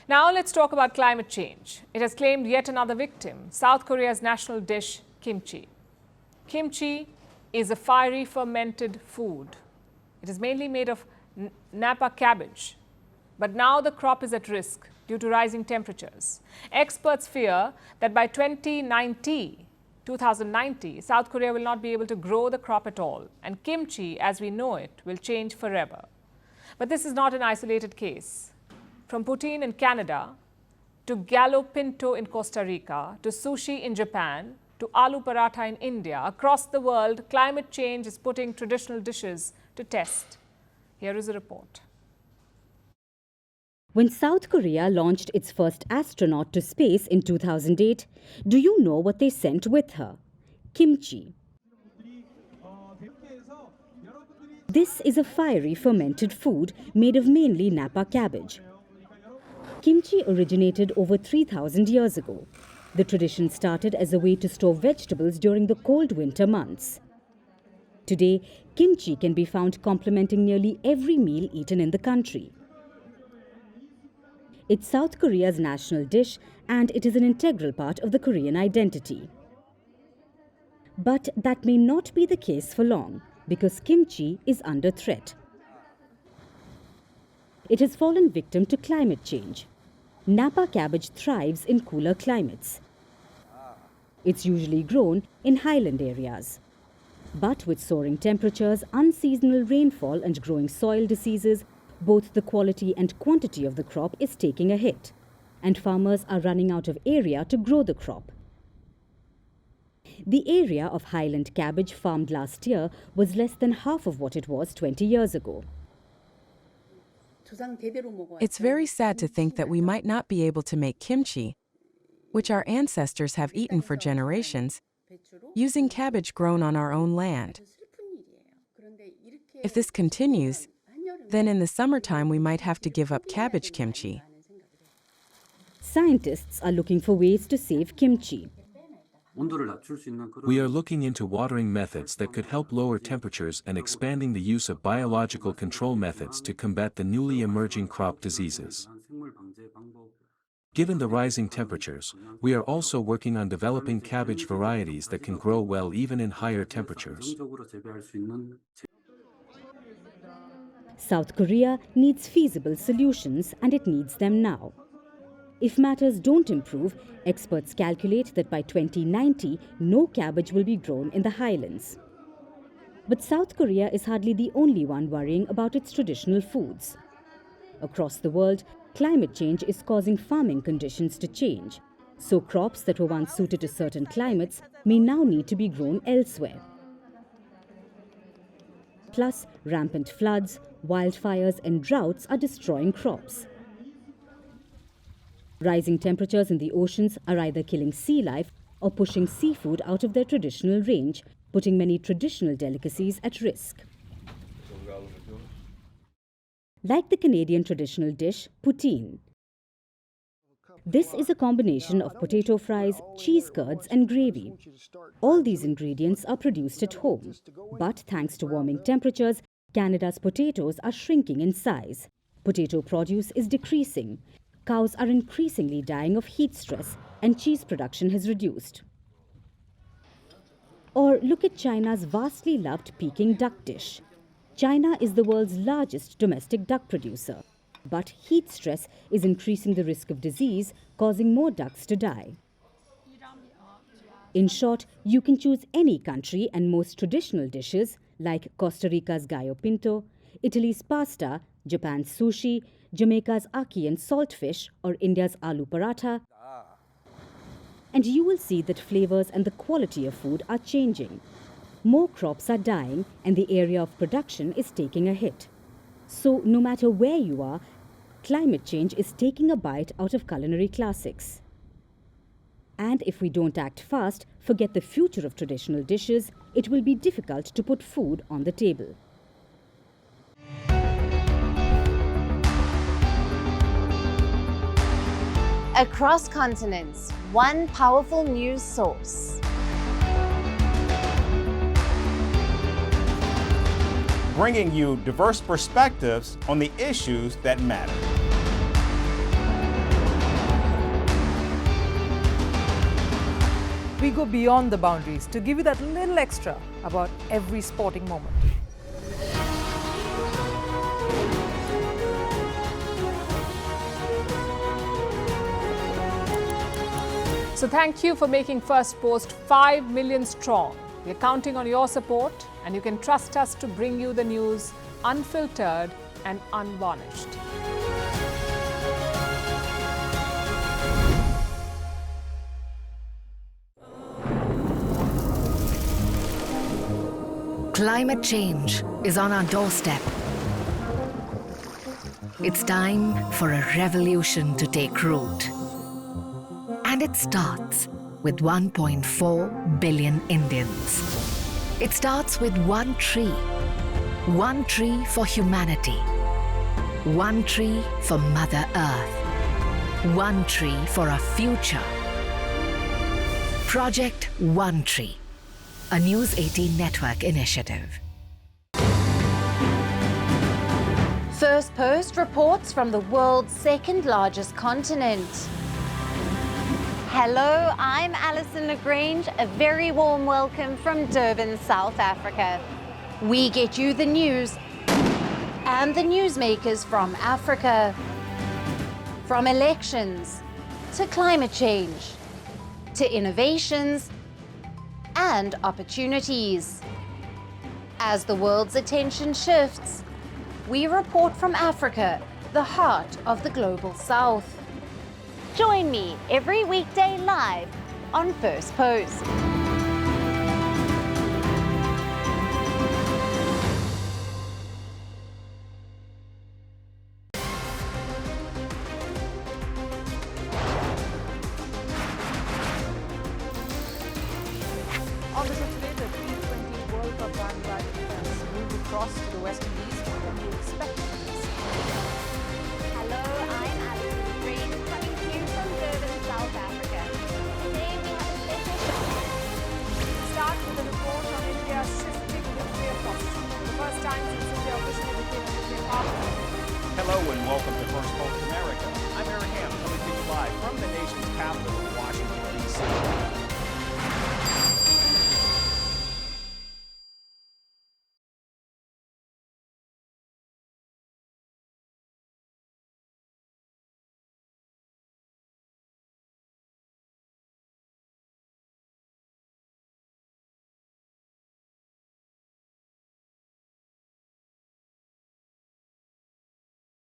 Now let's talk about climate change. It has claimed yet another victim, South Korea's national dish, kimchi. Kimchi is a fiery fermented food. It is mainly made of napa cabbage. But now the crop is at risk due to rising temperatures. Experts fear that by 2090, South Korea will not be able to grow the crop at all, and kimchi, as we know it, will change forever. But this is not an isolated case. From Poutine in Canada, to gallo pinto in Costa Rica, to sushi in Japan, to aloo paratha in India, across the world, climate change is putting traditional dishes to test. Here is a report. When South Korea launched its first astronaut to space in 2008, do you know what they sent with her? Kimchi. This is a fiery fermented food made of mainly napa cabbage. Kimchi originated over 3,000 years ago. The tradition started as a way to store vegetables during the cold winter months. Today, kimchi can be found complementing nearly every meal eaten in the country. It's South Korea's national dish, and it is an integral part of the Korean identity. But that may not be the case for long, because kimchi is under threat. It has fallen victim to climate change. Napa cabbage thrives in cooler climates. It's usually grown in highland areas. But with soaring temperatures, unseasonal rainfall and growing soil diseases, both the quality and quantity of the crop is taking a hit, and farmers are running out of area to grow the crop. The area of highland cabbage farmed last year was less than half of what it was 20 years ago. It's very sad to think that we might not be able to make kimchi, which our ancestors have eaten for generations, using cabbage grown on our own land. If this continues, then in the summertime we might have to give up cabbage kimchi. Scientists are looking for ways to save kimchi. We are looking into watering methods that could help lower temperatures and expanding the use of biological control methods to combat the newly emerging crop diseases. Given the rising temperatures, we are also working on developing cabbage varieties that can grow well even in higher temperatures. South Korea needs feasible solutions, and it needs them now. If matters don't improve, experts calculate that by 2090, no cabbage will be grown in the highlands. But South Korea is hardly the only one worrying about its traditional foods. Across the world, climate change is causing farming conditions to change, so crops that were once suited to certain climates may now need to be grown elsewhere. Plus, rampant floods, wildfires and droughts are destroying crops. Rising temperatures in the oceans are either killing sea life or pushing seafood out of their traditional range, putting many traditional delicacies at risk. Like the Canadian traditional dish, Poutine. This is a combination of potato fries, cheese curds and gravy. All these ingredients are produced at home, but thanks to warming temperatures, Canada's potatoes are shrinking in size. Potato produce is decreasing. Cows are increasingly dying of heat stress, and cheese production has reduced. Or look at China's vastly loved Peking duck dish. China is the world's largest domestic duck producer, but heat stress is increasing the risk of disease, causing more ducks to die. In short, you can choose any country, and most traditional dishes like Costa Rica's gallo pinto, Italy's pasta, Japan's sushi, Jamaica's ackee and saltfish, or India's aloo paratha. And you will see that flavors and the quality of food are changing. More crops are dying, and the area of production is taking a hit. So no matter where you are, climate change is taking a bite out of culinary classics. And if we don't act fast, forget the future of traditional dishes, it will be difficult to put food on the table. Across continents, one powerful news source. Bringing you diverse perspectives on the issues that matter. We go beyond the boundaries to give you that little extra about every sporting moment. So thank you for making Firstpost 5 million strong. We're counting on your support, and you can trust us to bring you the news unfiltered and unvarnished. Climate change is on our doorstep. It's time for a revolution to take root. And it starts with 1.4 billion Indians. It starts with one tree for humanity, one tree for Mother Earth, one tree for our future. Project One Tree, a News 18 network initiative. Firstpost reports from the world's second largest continent. Hello, I'm Alison Lagrange. A very warm welcome from Durban, South Africa. We get you the news and the newsmakers from Africa. From elections to climate change to innovations and opportunities. As the world's attention shifts, we report from Africa, the heart of the global South. Join me every weekday live on Firstpost. On the show today, the T20 World Cup bandwagon has moved across to the West Indies. What can you expect from this? Hello, I'm Alison Green, coming to you from Durban, South Africa. Today we have a special show. Start with a report on India's shifting nuclear posture. The first time since India officially became a nuclear power. Hello and welcome to Firstpost America. I'm Aaron Ham, coming to you live from the nation's capital, Washington, D.C.